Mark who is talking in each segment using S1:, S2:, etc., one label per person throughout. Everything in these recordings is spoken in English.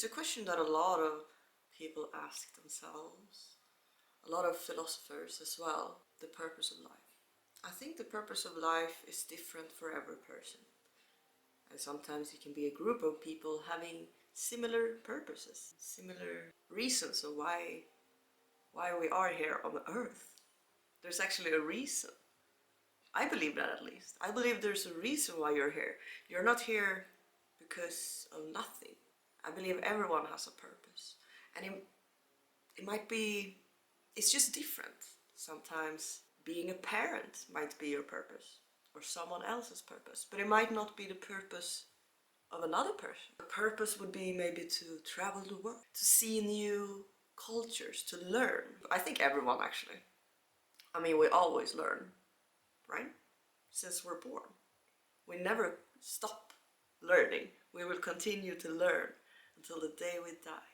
S1: It's a question that a lot of people ask themselves, a lot of philosophers as well, the purpose of life. I think the purpose of life is different for every person. And sometimes it can be a group of people having similar purposes, similar reasons of why we are here on Earth. There's actually a reason. I believe that, at least. I believe there's a reason why you're here. You're not here because of nothing. I believe everyone has a purpose. And it might be, it's just different. Sometimes being a parent might be your purpose, or someone else's purpose, but it might not be the purpose of another person. A purpose would be maybe to travel the world, to see new cultures, to learn. I think everyone actually. I mean, we always learn, right? Since we're born. We never stop learning. We will continue to learn until the day we die.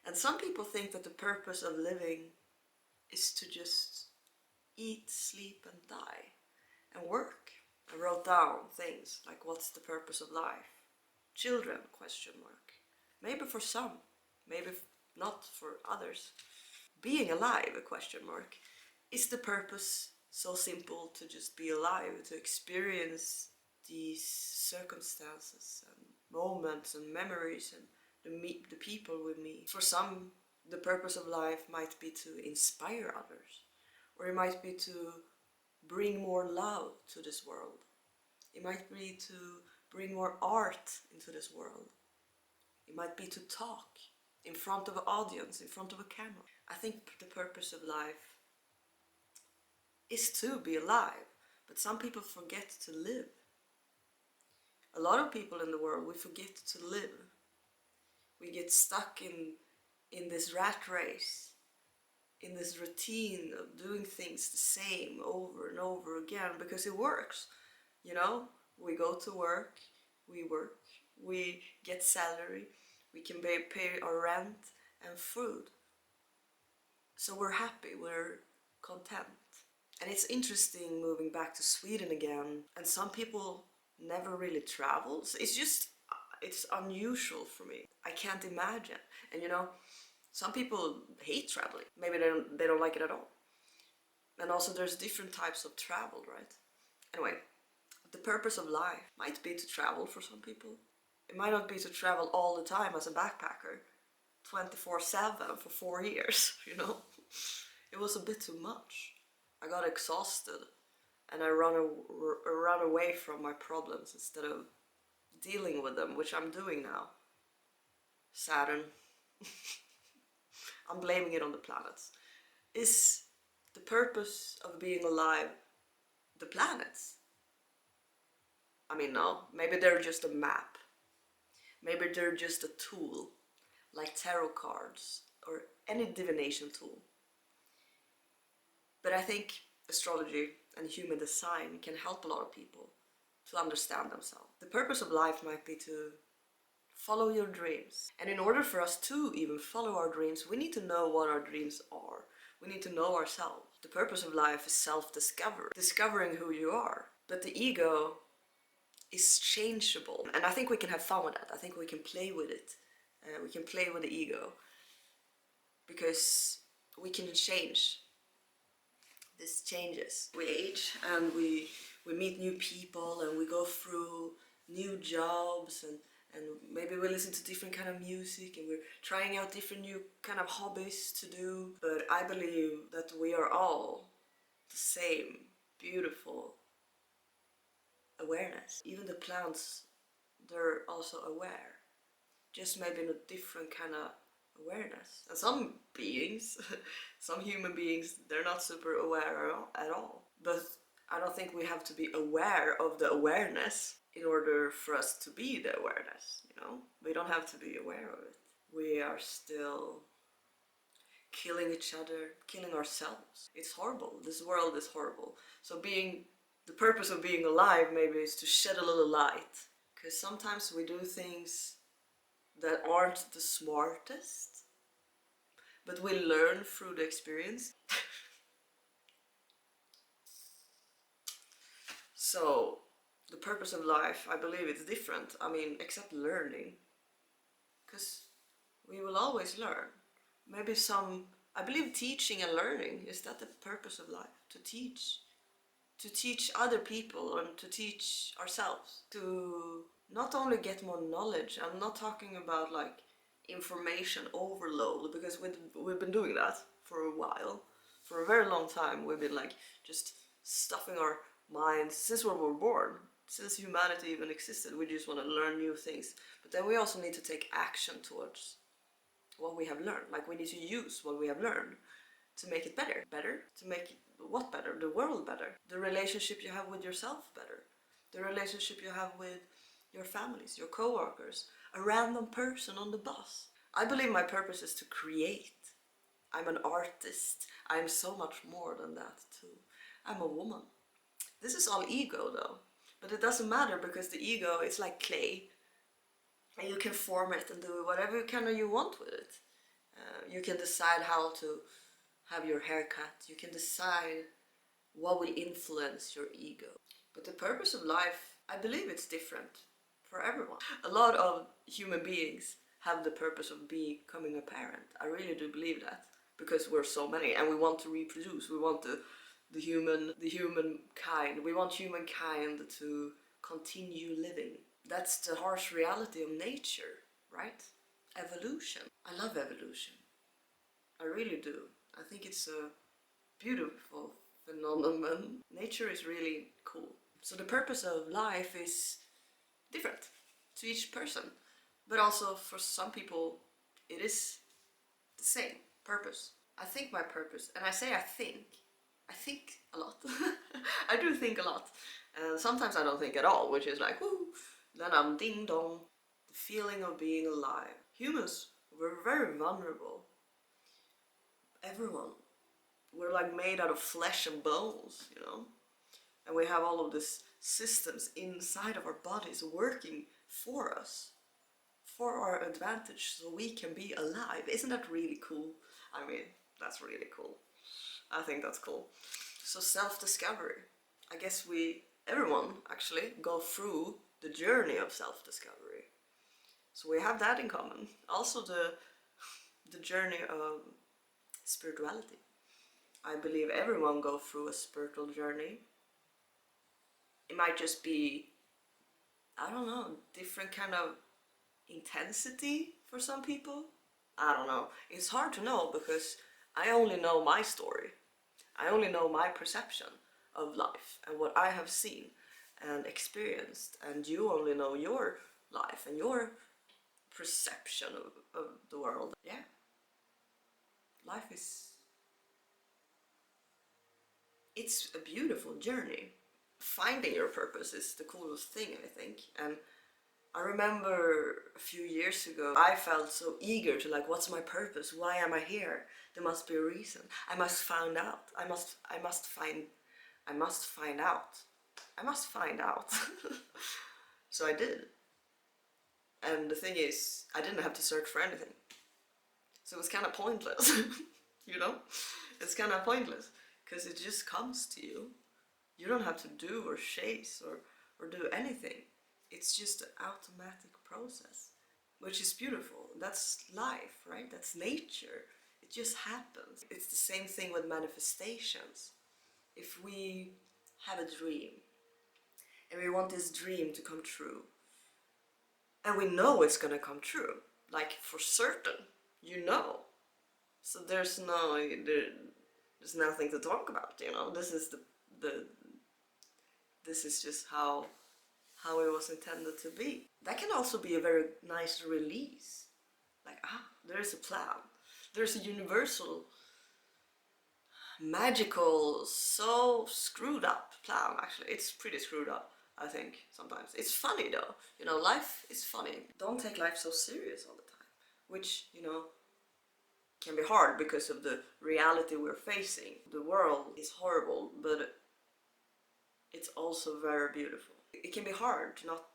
S1: And some people think that the purpose of living is to just eat, sleep and die and work. I wrote down things like, what's the purpose of life? Children, question mark. Maybe for some, maybe not for others. Being alive, a question mark. Is the purpose so simple to just be alive, to experience these circumstances and moments and memories and the people we meet? For some, the purpose of life might be to inspire others, or it might be to bring more love to this world. It might be to bring more art into this world. It might be to talk in front of an audience, in front of a camera. I think the purpose of life is to be alive, but some people forget to live. A lot of people in the world, we forget to live. We get stuck in this rat race, in this routine of doing things the same over and over again because it works. You know, we go to work, we get salary, we can pay our rent and food. So we're happy, we're content. And it's interesting moving back to Sweden again, and some people never really travel. So it's unusual for me. I can't imagine. And you know, some people hate traveling. Maybe they don't like it at all. And also there's different types of travel, right? Anyway, the purpose of life might be to travel for some people. It might not be to travel all the time as a backpacker, 24/7 for 4 years, you know? It was a bit too much. I got exhausted and I ran away from my problems instead of dealing with them, which I'm doing now. Saturn. I'm blaming it on the planets. Is the purpose of being alive the planets? I mean, no, maybe they're just a map. Maybe they're just a tool, like tarot cards or any divination tool. But I think astrology and human design can help a lot of people to understand themselves. The purpose of life might be to follow your dreams. And in order for us to even follow our dreams, we need to know what our dreams are. We need to know ourselves. The purpose of life is self-discovery, discovering who you are. But the ego is changeable. And I think we can have fun with that. I think we can play with it. We can play with the ego. Because we can change. This changes. We age and we meet new people and we go through new jobs and maybe we listen to different kind of music and we're trying out different new kind of hobbies to do. But I believe that we are all the same beautiful awareness. Even the plants, they're also aware. Just maybe in a different kind of awareness. And some beings, some human beings, they're not super aware at all. But I don't think we have to be aware of the awareness in order for us to be the awareness, you know? We don't have to be aware of it. We are still killing each other, killing ourselves. It's horrible. This world is horrible. So the purpose of being alive maybe is to shed a little light. Because sometimes we do things that aren't the smartest, but we learn through the experience. So the purpose of life, I believe it's different. I mean, except learning. Because We will always learn. Maybe I believe teaching and learning, is that the purpose of life? To teach other people and to teach ourselves. To not only get more knowledge, I'm not talking about like information overload, because we've been doing that for a while. For a very long time we've been like just stuffing our minds since we were born. Since humanity even existed, we just want to learn new things. But then we also need to take action towards what we have learned. Like we need to use what we have learned to make it better. Better? To make it, what better? The world better. The relationship you have with yourself better. The relationship you have with your families, your co-workers, a random person on the bus. I believe my purpose is to create. I'm an artist. I'm so much more than that too. I'm a woman. This is all ego though. But it doesn't matter, because the ego is like clay. And you can form it and do whatever kind of you want with it. You can decide how to have your hair cut. You can decide what will influence your ego. But the purpose of life, I believe it's different for everyone. A lot of human beings have the purpose of becoming a parent. I really do believe that, because we're so many and we want to reproduce. We want the humankind. We want humankind to continue living. That's the harsh reality of nature, right? Evolution. I love evolution. I really do. I think it's a beautiful phenomenon. Nature is really cool. So the purpose of life is different to each person, but also for some people it is the same purpose. I think my purpose, and I say I think a lot. I do think a lot, and sometimes I don't think at all, which is like, whoo, then I'm ding dong. The feeling of being alive. Humans, we're very vulnerable. Everyone. We're like made out of flesh and bones, you know? And we have all of these systems inside of our bodies working for us, for our advantage, so we can be alive. Isn't that really cool? I mean, that's really cool. I think that's cool. So self-discovery. I guess everyone actually go through the journey of self-discovery. So we have that in common. Also the journey of spirituality. I believe everyone go through a spiritual journey. It might just be, I don't know, different kind of intensity for some people. I don't know. It's hard to know, because I only know my story. I only know my perception of life and what I have seen and experienced, and you only know your life and your perception of the world. Yeah. Life it's a beautiful journey. Finding your purpose is the coolest thing, I think. And I remember a few years ago, I felt so eager to like, what's my purpose? Why am I here? There must be a reason. I must find out. I must find out. I must find out. So I did. And the thing is, I didn't have to search for anything. So it was kind of pointless, you know? It's kind of pointless, because it just comes to you. You don't have to do or chase or do anything. It's just an automatic process, which is beautiful. That's life, right? That's nature. It just happens. It's the same thing with manifestations. If we have a dream and we want this dream to come true, and we know it's gonna come true, like for certain, you know. So there's nothing to talk about, you know. This is just how it was intended to be. That can also be a very nice release. Like, there's a plan. There's a universal, magical, so screwed up plan, actually. It's pretty screwed up, I think, sometimes. It's funny though. You know, life is funny. Don't take life so serious all the time. Which, you know, can be hard because of the reality we're facing. The world is horrible, but it's also very beautiful. It can be hard to not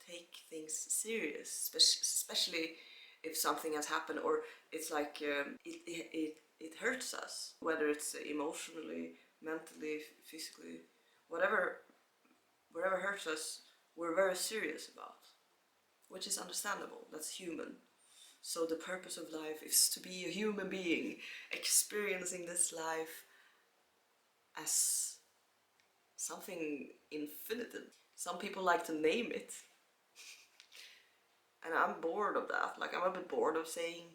S1: take things serious, especially if something has happened, or it's like it hurts us, whether it's emotionally, mentally, physically, whatever hurts us, we're very serious about, which is understandable. That's human. So the purpose of life is to be a human being, experiencing this life as something infinitive. Some people like to name it. And I'm bored of that. Like, I'm a bit bored of saying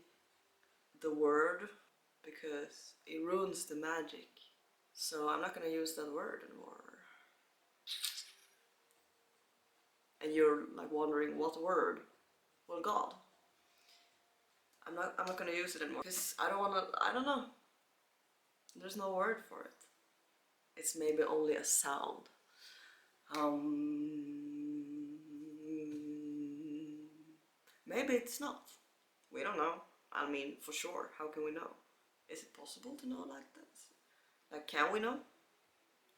S1: the word because it ruins the magic. So I'm not gonna use that word anymore. And you're like wondering what word? Well, God. I'm not gonna use it anymore because I don't know. There's no word for it. It's maybe only a sound. Maybe it's not. We don't know. I mean, for sure, how can we know? Is it possible to know like that? Like, can we know?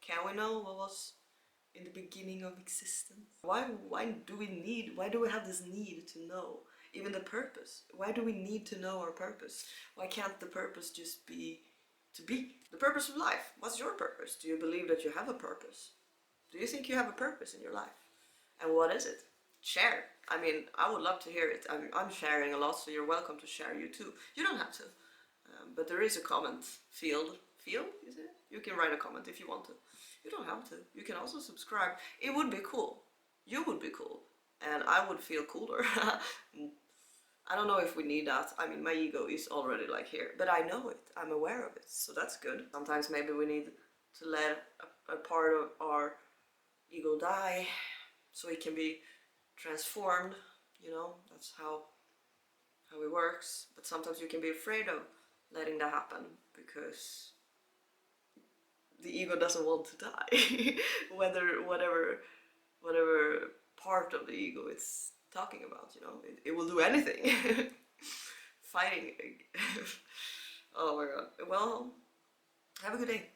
S1: Can we know what was in the beginning of existence? Why do we have this need to know? Even the purpose. Why do we need to know our purpose? Why can't the purpose just be to be? The purpose of life. What's your purpose? Do you believe that you have a purpose? Do you think you have a purpose in your life? And what is it? Share. I mean, I would love to hear it. I'm sharing a lot, so you're welcome to share you too. You don't have to. But there is a comment field. Field, is it? You can write a comment if you want to. You don't have to. You can also subscribe. It would be cool. You would be cool. And I would feel cooler. I don't know if we need that. I mean, my ego is already like here. But I know it. I'm aware of it. So that's good. Sometimes maybe we need to let a part of our ego die so it can be transformed. You know, that's how it works. But sometimes you can be afraid of letting that happen because the ego doesn't want to die. whatever part of the ego it's talking about, you know, it will do anything. Fighting. Oh my god. Well, have a good day.